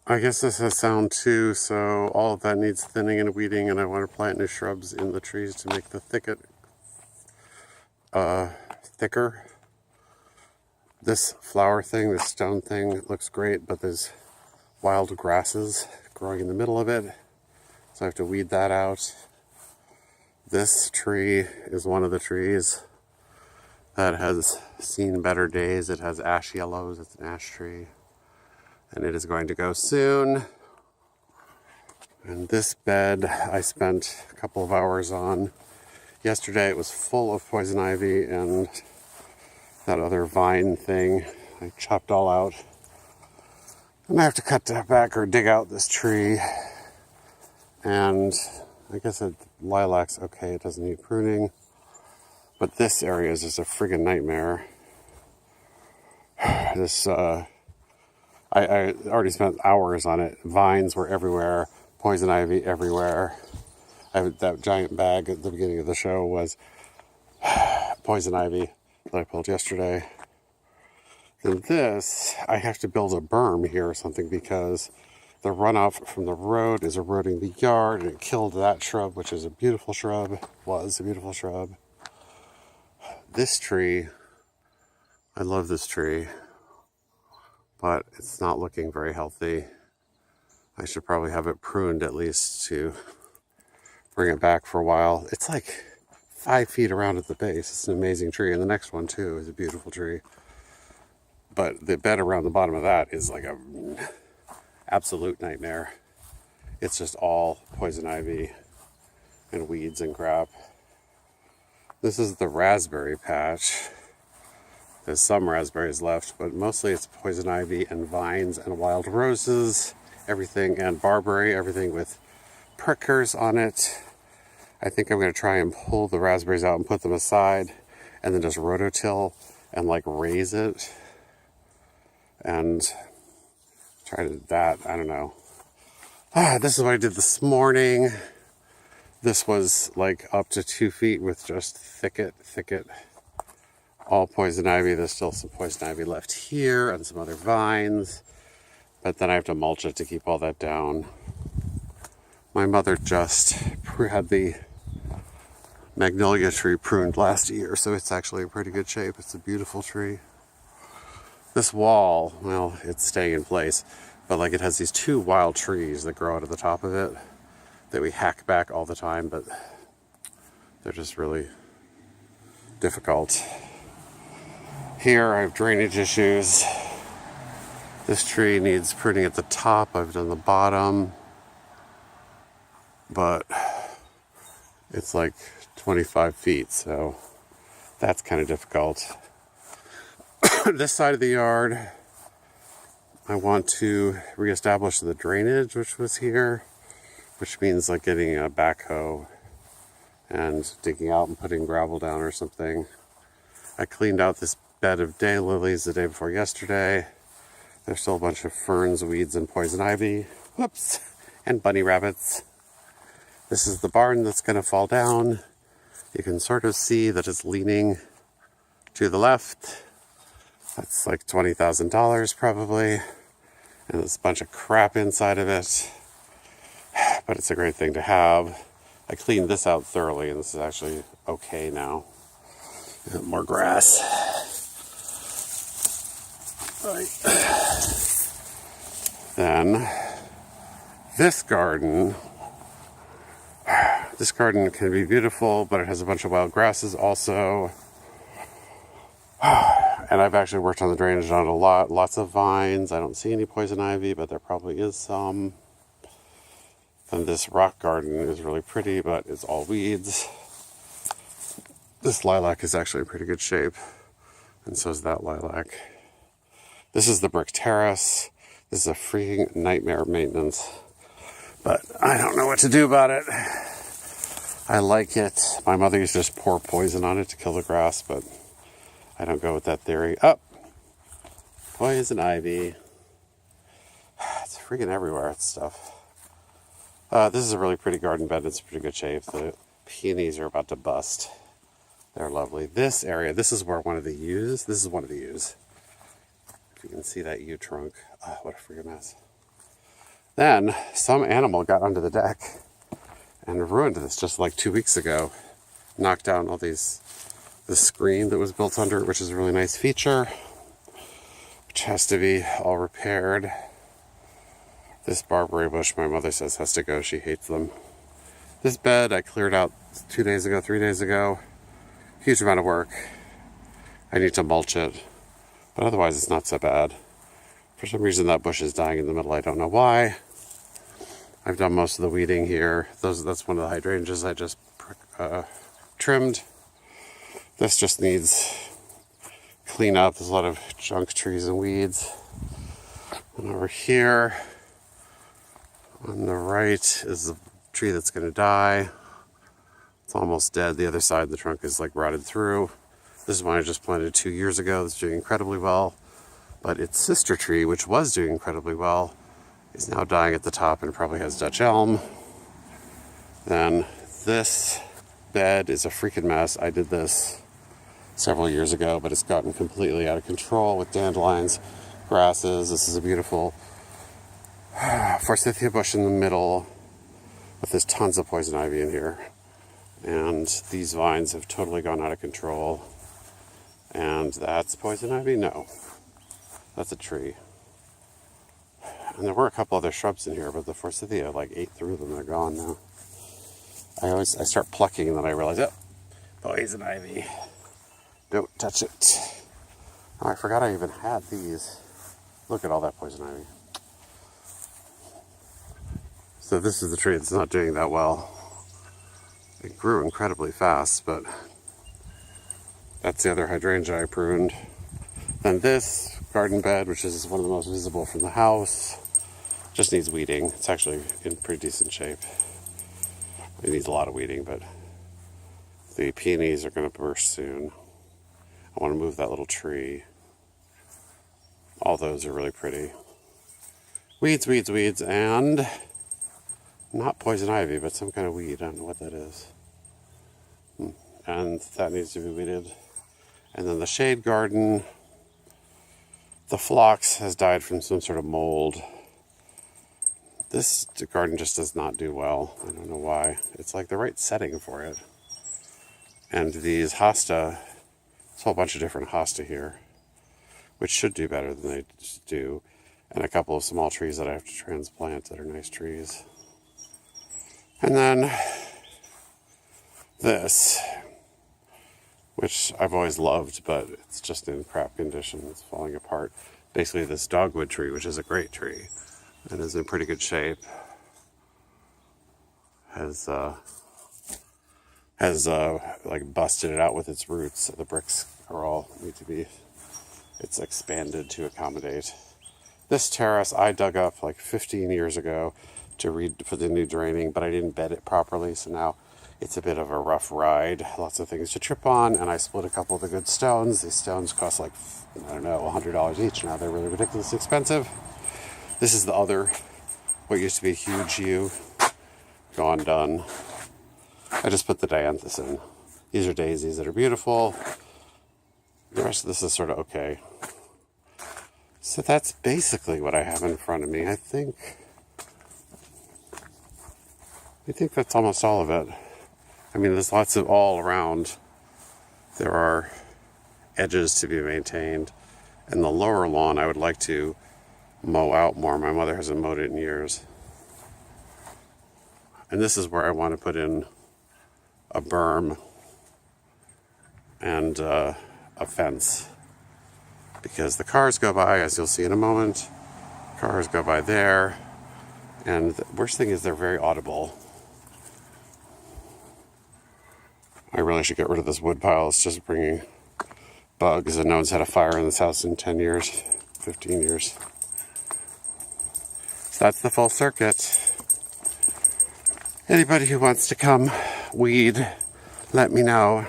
I guess this has sound too, so all of that needs thinning and weeding, and I want to plant new shrubs in the trees to make the thicket thicker. This flower thing, this stone thing, looks great, but there's wild grasses growing in the middle of it, so I have to weed that out. This tree is one of the trees that has seen better days. It has ash yellows, it's an ash tree, and it is going to go soon. And this bed I spent a couple of hours on. Yesterday it was full of poison ivy and that other vine thing. I chopped all out. And I have to cut that back or dig out this tree. And I guess lilac's okay, it doesn't need pruning. But this area is just a friggin' nightmare. This, I already spent hours on it. Vines were everywhere, poison ivy everywhere. That giant bag at the beginning of the show was poison ivy that I pulled yesterday. And this, I have to build a berm here or something because the runoff from the road is eroding the yard and it killed that shrub, which is a beautiful shrub, was a beautiful shrub. This tree, I love this tree, but it's not looking very healthy. I should probably have it pruned at least to bring it back for a while. It's like 5 feet around at the base. It's an amazing tree. And the next one too is a beautiful tree. But the bed around the bottom of that is like a absolute nightmare. It's just all poison ivy and weeds and crap. This is the raspberry patch. There's some raspberries left, but mostly it's poison ivy and vines and wild roses, everything, and barberry, everything with prickers on it. I think I'm going to try and pull the raspberries out and put them aside and then just rototill and like raise it and try to that. I don't know. This is what I did this morning. This was like up to 2 feet with just thicket, all poison ivy. There's still some poison ivy left here and some other vines, but then I have to mulch it to keep all that down. My mother just had the magnolia tree pruned last year, so it's actually in pretty good shape. It's a beautiful tree. This wall, well, it's staying in place, but like it has these 2 wild trees that grow out of the top of it that we hack back all the time, but they're just really difficult. Here I have drainage issues. This tree needs pruning at the top. I've done the bottom, but it's like 25 feet, so that's kind of difficult. This side of the yard, I want to reestablish the drainage, which was here, which means like getting a backhoe and digging out and putting gravel down or something. I cleaned out this bed of daylilies the day before yesterday. There's still a bunch of ferns, weeds, and poison ivy. Whoops! And bunny rabbits. This is the barn that's going to fall down. You can sort of see that it's leaning to the left. That's like $20,000 probably. And there's a bunch of crap inside of it. But it's a great thing to have. I cleaned this out thoroughly, and this is actually okay now. More grass. Right. Then, this garden can be beautiful, but it has a bunch of wild grasses also. And I've actually worked on the drainage on it a lot. Lots of vines. I don't see any poison ivy, but there probably is some. Then this rock garden is really pretty, but it's all weeds. This lilac is actually in pretty good shape, and so is that lilac. This is the brick terrace. This is a freaking nightmare of maintenance, but I don't know what to do about it. I like it. My mother used to just pour poison on it to kill the grass, but I don't go with that theory. Oh, poison ivy. It's freaking everywhere, it's stuff. This is a really pretty garden bed. It's in pretty good shape. The peonies are about to bust. They're lovely. This area, this is where one of the yews. This is one of the yews. If you can see that yew trunk. Oh, what a freaking mess. Then some animal got onto the deck and ruined this just like 2 weeks ago. Knocked down all the screen that was built under it, which is a really nice feature, which has to be all repaired. This barberry bush, my mother says, has to go. She hates them. This bed I cleared out 2 days ago, 3 days ago. Huge amount of work. I need to mulch it, but otherwise it's not so bad. For some reason that bush is dying in the middle. I don't know why. I've done most of the weeding here. That's one of the hydrangeas I just trimmed. This just needs clean up. There's a lot of junk trees and weeds. And over here on the right is the tree that's going to die. It's almost dead. The other side of the trunk is like rotted through. This is one I just planted 2 years ago. It's doing incredibly well. But its sister tree, which was doing incredibly well, is now dying at the top and probably has Dutch elm. Then this bed is a freaking mess. I did this several years ago, but it's gotten completely out of control with dandelions, grasses. This is a beautiful forsythia bush in the middle, but there's tons of poison ivy in here. And these vines have totally gone out of control. And that's poison ivy? No. That's a tree. And there were a couple other shrubs in here, but the forsythia like ate through them. They're gone now. I start plucking and then I realize, oh, poison ivy. Don't touch it. Oh, I forgot I even had these. Look at all that poison ivy. So this is the tree that's not doing that well. It grew incredibly fast, but that's the other hydrangea I pruned. Then this garden bed, which is one of the most visible from the house, just needs weeding. It's actually in pretty decent shape. It needs a lot of weeding, but the peonies are going to burst soon. I want to move that little tree. All those are really pretty. Weeds, weeds, weeds, and not poison ivy, but some kind of weed. I don't know what that is. And that needs to be weeded. And then the shade garden, the phlox has died from some sort of mold. This garden just does not do well. I don't know why. It's like the right setting for it. And these hosta, there's a whole bunch of different hosta here, which should do better than they do. And a couple of small trees that I have to transplant that are nice trees. And then this, which I've always loved, but it's just in crap condition. It's falling apart. Basically this dogwood tree, which is a great tree and is in pretty good shape, has like busted it out with its roots. The bricks are all need to be, it's expanded to accommodate. This terrace I dug up like 15 years ago for the new draining, but I didn't bed it properly, so now it's a bit of a rough ride. Lots of things to trip on, and I split a couple of the good stones. These stones cost like, I don't know, $100 each. Now they're really ridiculously expensive. This is the other, what used to be a huge yew. Gone, done. I just put the dianthus in. These are daisies that are beautiful. The rest of this is sort of okay. So that's basically what I have in front of me. I think that's almost all of it. I mean, there's lots of all around. There are edges to be maintained. And the lower lawn I would like to mow out more. My mother hasn't mowed it in years. And this is where I want to put in a berm and a fence. Because the cars go by, as you'll see in a moment. Cars go by there. And the worst thing is they're very audible. I really should get rid of this wood pile. It's just bringing bugs, and no one's had a fire in this house in 10 years, 15 years. So that's the full circuit. Anybody who wants to come weed, let me know.